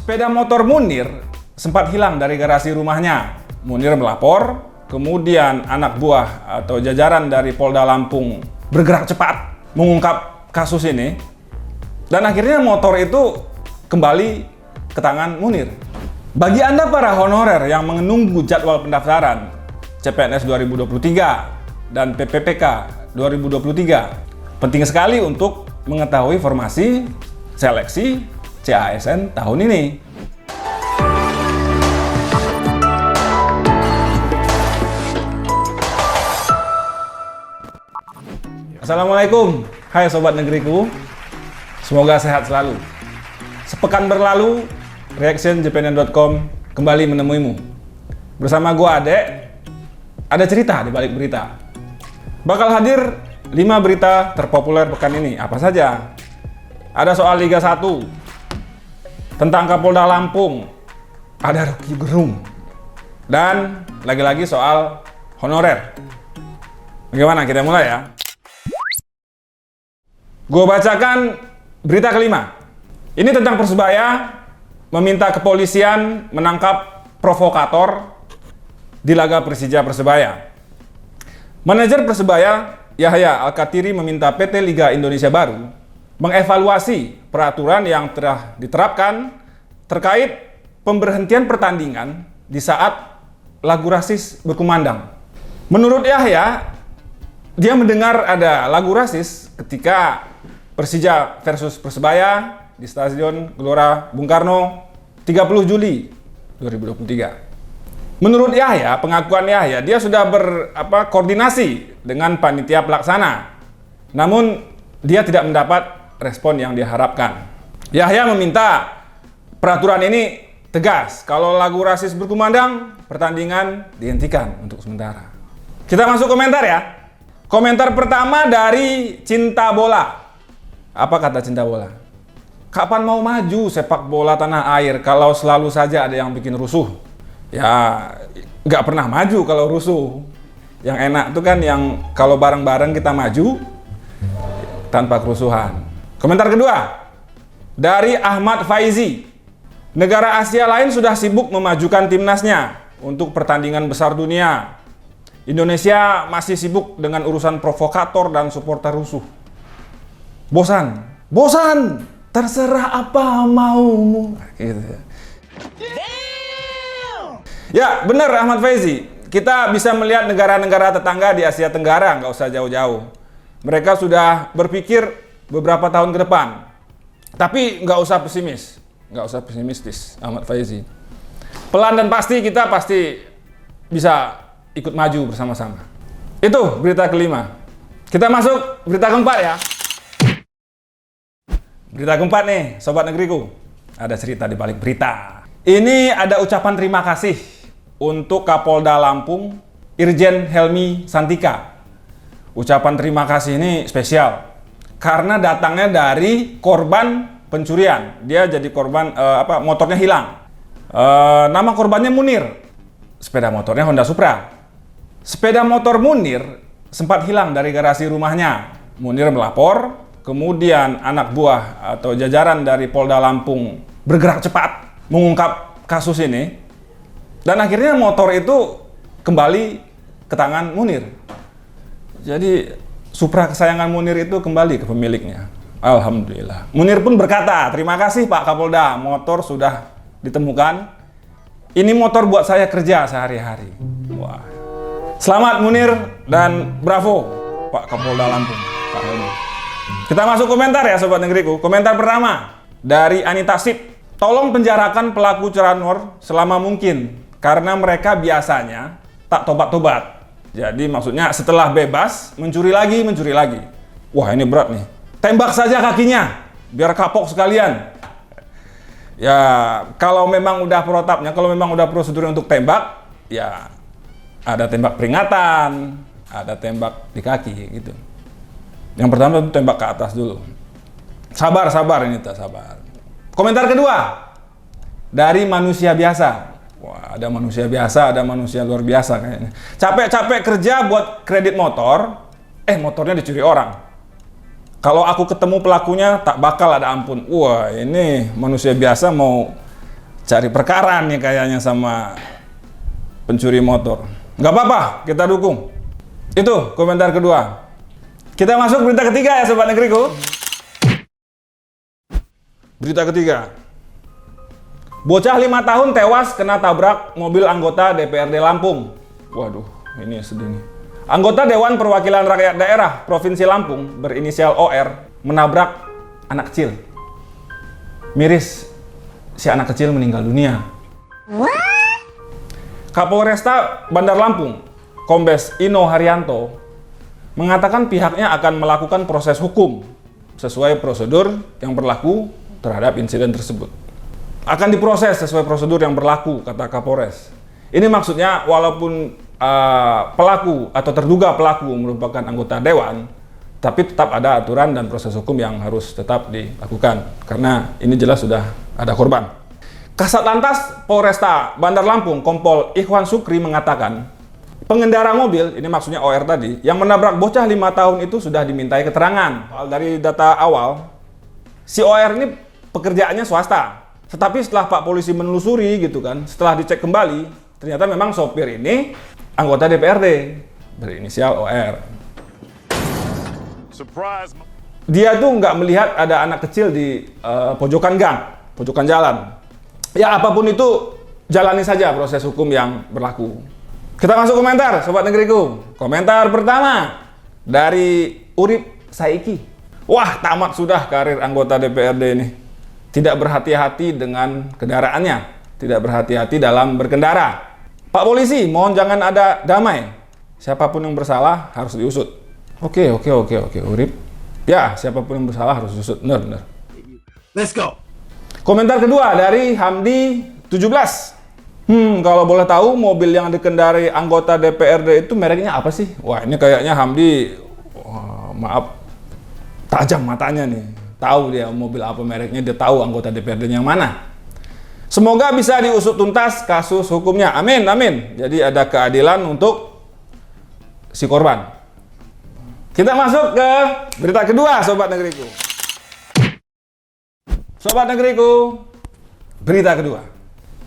Sepeda motor Munir sempat hilang dari garasi rumahnya. Munir melapor, kemudian anak buah atau jajaran dari Polda Lampung bergerak cepat mengungkap kasus ini. Dan akhirnya motor itu kembali ke tangan Munir. Bagi Anda para honorer yang menunggu jadwal pendaftaran CPNS 2023 dan PPPK 2023, penting sekali untuk mengetahui formasi seleksi CASN tahun ini. Assalamualaikum, hai sobat negeriku. Semoga sehat selalu. Sepekan berlalu, reactionjpn.com kembali menemuimu. Bersama gua Ade, ada cerita di balik berita. Bakal hadir 5 berita terpopuler pekan ini. Apa saja? Ada soal Liga 1, tentang Kapolda Lampung, ada Rocky Gerung, dan lagi-lagi soal honorer. Bagaimana, kita mulai ya? Gue bacakan berita kelima. Ini tentang Persebaya meminta kepolisian menangkap provokator di laga Persija Persebaya. Manajer Persebaya Yahya Al-Katiri meminta PT Liga Indonesia Baru mengevaluasi peraturan yang telah diterapkan terkait pemberhentian pertandingan di saat lagu rasis berkumandang. Menurut Yahya, dia mendengar ada lagu rasis ketika Persija versus Persebaya di Stadion Gelora Bung Karno 30 Juli 2023. Menurut Yahya, pengakuan Yahya, dia sudah berkoordinasi dengan panitia pelaksana. Namun dia tidak mendapat respon yang diharapkan. Yahya meminta peraturan ini tegas. Kalau lagu rasis berkumandang, pertandingan dihentikan untuk sementara. Kita masuk komentar ya. Komentar pertama dari Cinta Bola. Apa kata Cinta Bola? Kapan mau maju sepak bola tanah air kalau selalu saja ada yang bikin rusuh? Ya, nggak pernah maju kalau rusuh. Yang enak itu kan yang kalau bareng-bareng kita maju tanpa kerusuhan. Komentar kedua dari Ahmad Faizi. Negara Asia lain sudah sibuk memajukan timnasnya untuk pertandingan besar dunia. Indonesia masih sibuk dengan urusan provokator dan supporter rusuh. Bosan, terserah apa maumu. Gitu ya. Ya, benar Ahmad Faizi. Kita bisa melihat negara-negara tetangga di Asia Tenggara, nggak usah jauh-jauh. Mereka sudah berpikir beberapa tahun ke depan. Tapi nggak usah pesimistis, Ahmad Faizi. Pelan dan pasti kita bisa ikut maju bersama-sama. Itu berita kelima. Kita masuk berita keempat ya. Berita keempat nih, sobat negeriku. Ada cerita di balik berita. Ini ada ucapan terima kasih untuk Kapolda Lampung, Irjen Helmi Santika. Ucapan terima kasih ini spesial karena datangnya dari korban pencurian. Dia jadi korban motornya hilang. Nama korbannya Munir. Sepeda motornya Honda Supra. Sepeda motor Munir sempat hilang dari garasi rumahnya. Munir melapor, kemudian anak buah atau jajaran dari Polda Lampung bergerak cepat mengungkap kasus ini. Dan akhirnya motor itu kembali ke tangan Munir. Jadi Supra kesayangan Munir itu kembali ke pemiliknya. Alhamdulillah. Munir pun berkata, terima kasih Pak Kapolda, motor sudah ditemukan. Ini motor buat saya kerja sehari-hari. Wah. Selamat Munir dan bravo Pak Kapolda Lampung. Pak Helmi. Kita masuk komentar ya sobat negeriku. Komentar pertama dari Anita Sip. Tolong penjarakan pelaku curanmor selama mungkin karena mereka biasanya tak tobat-tobat. Jadi maksudnya setelah bebas, mencuri lagi. Wah ini berat nih. Tembak saja kakinya, biar kapok sekalian. Ya kalau memang udah protapnya, kalau memang udah prosedur untuk tembak, ya ada tembak peringatan, ada tembak di kaki gitu. Yang pertama itu tembak ke atas dulu. Sabar ini tak sabar. Komentar kedua dari manusia biasa. Wah, ada manusia biasa, ada manusia luar biasa kayaknya. Capek-capek kerja buat kredit motor, motornya dicuri orang. Kalau aku ketemu pelakunya, tak bakal ada ampun. Wah, ini manusia biasa mau cari perkara nih kayaknya sama pencuri motor. Nggak apa-apa, kita dukung. Itu komentar kedua. Kita masuk berita ketiga ya Sobat Negeriku. Berita ketiga. Bocah 5 tahun tewas kena tabrak mobil anggota DPRD Lampung. Waduh, ini sedih nih. Anggota Dewan Perwakilan Rakyat Daerah Provinsi Lampung berinisial OR menabrak anak kecil. Miris, si anak kecil meninggal dunia. Kapolresta Bandar Lampung, Kombes Ino Haryanto, mengatakan pihaknya akan melakukan proses hukum sesuai prosedur yang berlaku terhadap insiden tersebut. Akan diproses sesuai prosedur yang berlaku, kata Kapolres. Ini maksudnya walaupun pelaku atau terduga pelaku merupakan anggota dewan, tapi tetap ada aturan dan proses hukum yang harus tetap dilakukan karena ini jelas sudah ada korban. Kasat Lantas Polresta Bandar Lampung Kompol Ikhwan Sukri mengatakan pengendara mobil, ini maksudnya OR tadi, yang menabrak bocah 5 tahun itu sudah dimintai keterangan. Dari data awal, si OR ini pekerjaannya swasta, tetapi setelah Pak Polisi menelusuri gitu kan, setelah dicek kembali, ternyata memang sopir ini anggota DPRD berinisial OR. Surprise. Dia tuh nggak melihat ada anak kecil di pojokan gang, pojokan jalan. Ya apapun itu, jalani saja proses hukum yang berlaku. Kita masuk komentar, Sobat Negeriku. Komentar pertama dari Urip Saiki. Wah, tamat sudah karir anggota DPRD ini. Tidak berhati-hati dengan kendaraannya, tidak berhati-hati dalam berkendara. Pak Polisi, mohon jangan ada damai. Siapapun yang bersalah harus diusut. Oke, Urip. Ya, siapapun yang bersalah harus diusut. Benar. Let's go. Komentar kedua dari Hamdi 17. Kalau boleh tahu mobil yang dikendarai anggota DPRD itu mereknya apa sih? Wah, ini kayaknya Hamdi, maaf, tajam matanya nih. Tahu dia mobil apa mereknya, dia tahu anggota DPRD yang mana. Semoga bisa diusut tuntas kasus hukumnya. Amin. Jadi ada keadilan untuk si korban. Kita masuk ke berita kedua, Sobat Negeriku. Sobat Negeriku, berita kedua.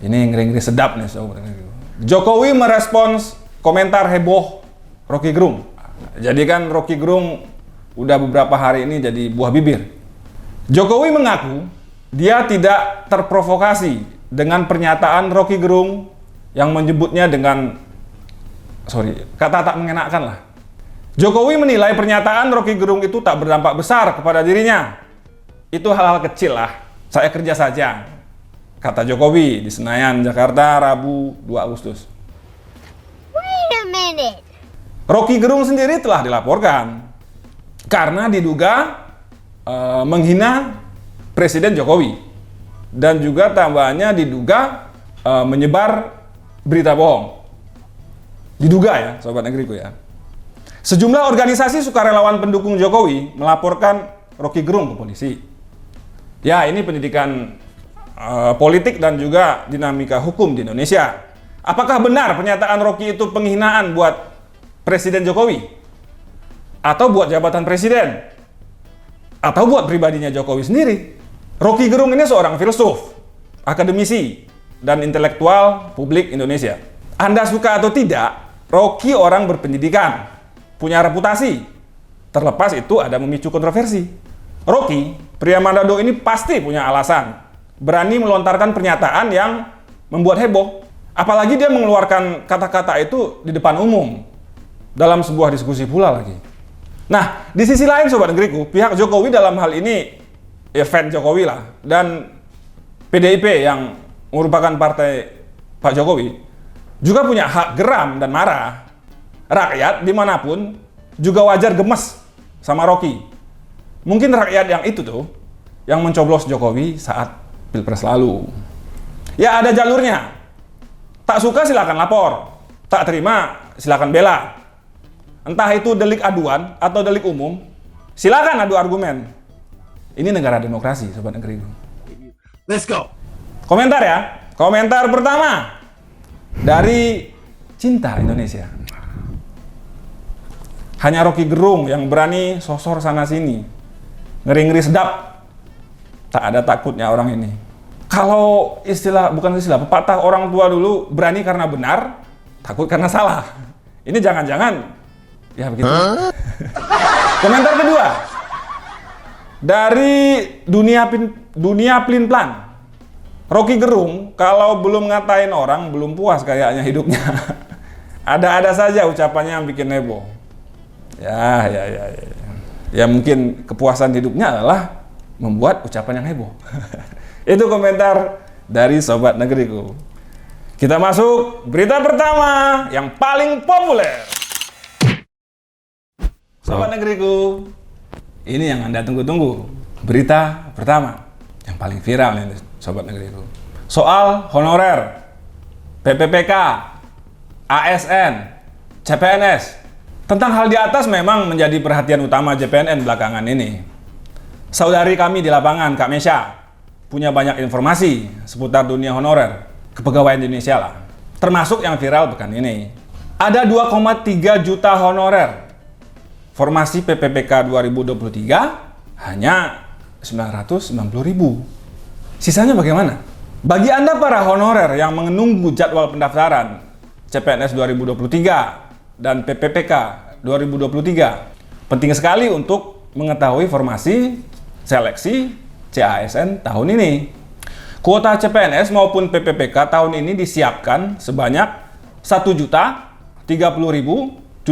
Ini ngeri-ngeri sedap nih, Sobat Negeriku. Jokowi merespons komentar heboh Rocky Gerung. Jadi kan Rocky Gerung udah beberapa hari ini jadi buah bibir. Jokowi mengaku dia tidak terprovokasi dengan pernyataan Rocky Gerung yang menyebutnya dengan kata tak mengenakan lah. Jokowi menilai pernyataan Rocky Gerung itu tak berdampak besar kepada dirinya. Itu hal-hal kecil lah, saya kerja saja, kata Jokowi di Senayan, Jakarta, Rabu 2 Agustus. Wait a minute. Rocky Gerung sendiri telah dilaporkan karena diduga menghina Presiden Jokowi dan juga tambahannya diduga menyebar berita bohong. Diduga ya, Sobat Negeriku ya. Sejumlah organisasi sukarelawan pendukung Jokowi melaporkan Rocky Gerung ke polisi. Ya, ini pendidikan politik dan juga dinamika hukum di Indonesia. Apakah benar pernyataan Rocky itu penghinaan buat Presiden Jokowi? Atau buat jabatan presiden? Atau buat pribadinya Jokowi sendiri? Rocky Gerung ini seorang filsuf, akademisi, dan intelektual publik Indonesia. Anda suka atau tidak, Rocky orang berpendidikan, punya reputasi. Terlepas itu ada memicu kontroversi. Rocky, pria Manado ini pasti punya alasan. Berani melontarkan pernyataan yang membuat heboh. Apalagi dia mengeluarkan kata-kata itu di depan umum. Dalam sebuah diskusi pula lagi. Nah, di sisi lain Sobat Negeriku, pihak Jokowi dalam hal ini, ya fan Jokowi lah. Dan PDIP yang merupakan partai Pak Jokowi, juga punya hak geram dan marah. Rakyat dimanapun juga wajar gemes sama Rocky. Mungkin rakyat yang itu tuh yang mencoblos Jokowi saat Pilpres lalu. Ya ada jalurnya. Tak suka silakan lapor, tak terima silakan bela. Entah itu delik aduan atau delik umum, silakan adu argumen. Ini negara demokrasi, Sobat Negeri. Let's go. Komentar ya. Komentar pertama dari Cinta Indonesia. Hanya Rocky Gerung yang berani sosor sana sini. Ngeri-ngeri sedap. Tak ada takutnya orang ini. Kalau bukan istilah, pepatah orang tua dulu, berani karena benar, takut karena salah. Ini jangan-jangan, ya begitu. Komentar kedua, dari dunia pelin-pelan. Rocky Gerung, kalau belum ngatain orang, belum puas kayaknya hidupnya. Ada-ada saja ucapannya yang bikin heboh. Ya mungkin kepuasan hidupnya adalah membuat ucapan yang heboh. Itu komentar dari Sobat Negeriku. Kita masuk berita pertama yang paling populer. Sobat Negeriku, ini yang Anda tunggu-tunggu. Berita pertama yang paling viral ini, Sobat Negeriku. Soal honorer, PPPK, ASN, CPNS. Tentang hal di atas memang menjadi perhatian utama JPNN belakangan ini. Saudari kami di lapangan, Kak Mesya, punya banyak informasi seputar dunia honorer kepegawaian di Indonesia lah. Termasuk yang viral pekan ini. Ada 2,3 juta honorer. Formasi PPPK 2023 hanya 990.000. Sisanya bagaimana? Bagi Anda para honorer yang menunggu jadwal pendaftaran CPNS 2023 dan PPPK 2023, penting sekali untuk mengetahui formasi seleksi CASN tahun ini. Kuota CPNS maupun PPPK tahun ini disiapkan sebanyak 1.030.751.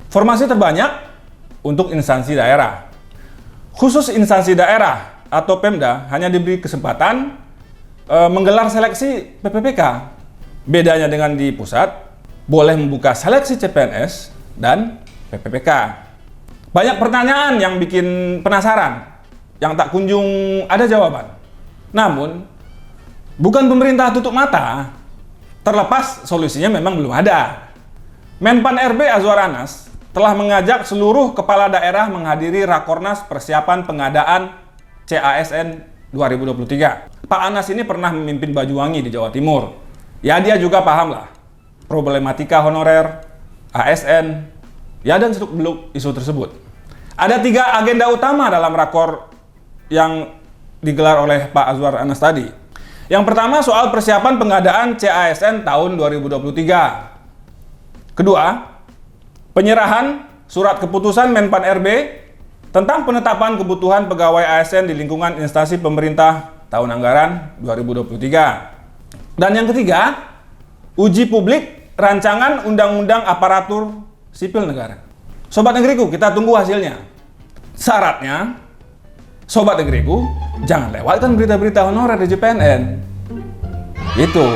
Formasi terbanyak untuk instansi daerah. Khusus instansi daerah atau Pemda hanya diberi kesempatan menggelar seleksi PPPK. Bedanya dengan di pusat, boleh membuka seleksi CPNS dan PPPK. Banyak pertanyaan yang bikin penasaran, yang tak kunjung ada jawaban. Namun, bukan pemerintah tutup mata, terlepas solusinya memang belum ada. Menpan RB Azwar Anas telah mengajak seluruh kepala daerah menghadiri Rakornas persiapan pengadaan CASN 2023. Pak Anas ini pernah memimpin Banyuwangi di Jawa Timur. Ya dia juga paham lah problematika honorer, ASN, ya dan seluk-beluk isu tersebut. Ada 3 agenda utama dalam rakor yang digelar oleh Pak Azwar Anas tadi. Yang pertama soal persiapan pengadaan CASN tahun 2023. Kedua, penyerahan surat keputusan Menpan RB tentang penetapan kebutuhan pegawai ASN di lingkungan instansi pemerintah tahun anggaran 2023. Dan yang ketiga, uji publik rancangan undang-undang aparatur sipil negara. Sobat Negeriku, kita tunggu hasilnya. Syaratnya, Sobat Negeriku, jangan lewatkan berita-berita honorer di JPNN. Itu.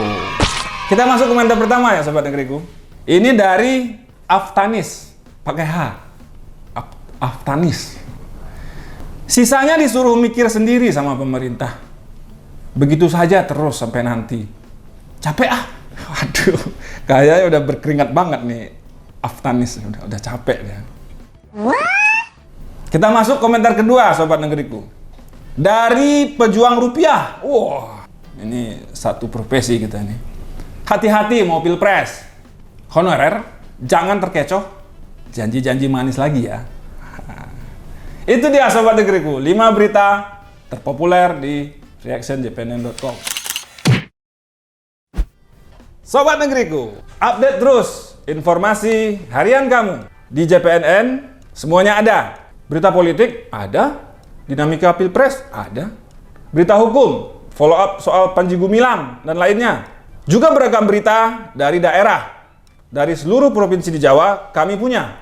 Kita masuk komentar pertama ya Sobat Negeriku. Ini dari Aftanis, pakai H. Aftanis. Sisanya disuruh mikir sendiri sama pemerintah. Begitu saja terus sampai nanti. Capek ah. Waduh, kayaknya udah berkeringat banget nih Aftanis, udah capek dia. Kita masuk komentar kedua Sobat Negeriku. Dari Pejuang Rupiah. Wah, ini satu profesi kita nih. Hati-hati mau pilpres. Honorer, jangan terkecoh. Janji-janji manis lagi ya. Itu dia Sobat Negeriku, 5 berita terpopuler di reactionjpnn.com. Sobat Negeriku, update terus informasi harian kamu di JPNN. Semuanya ada. Berita politik ada, dinamika pilpres ada, berita hukum, follow up soal Panji Gumilang dan lainnya. Juga beragam berita dari daerah, dari seluruh provinsi di Jawa kami punya.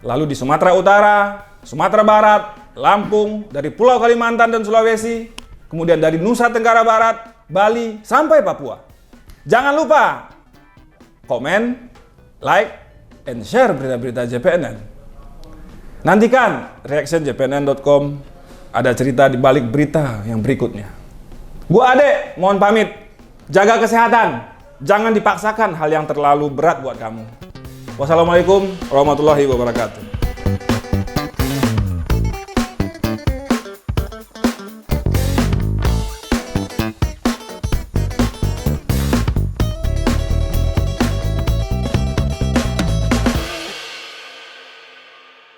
Lalu di Sumatera Utara, Sumatera Barat, Lampung, dari Pulau Kalimantan dan Sulawesi, kemudian dari Nusa Tenggara Barat, Bali, sampai Papua. Jangan lupa komen, like, and share berita-berita JPNN. Nantikan reactionjpnn.com, ada cerita di balik berita yang berikutnya. Gua Ade, mohon pamit. Jaga kesehatan. Jangan dipaksakan hal yang terlalu berat buat kamu. Wassalamualaikum warahmatullahi wabarakatuh.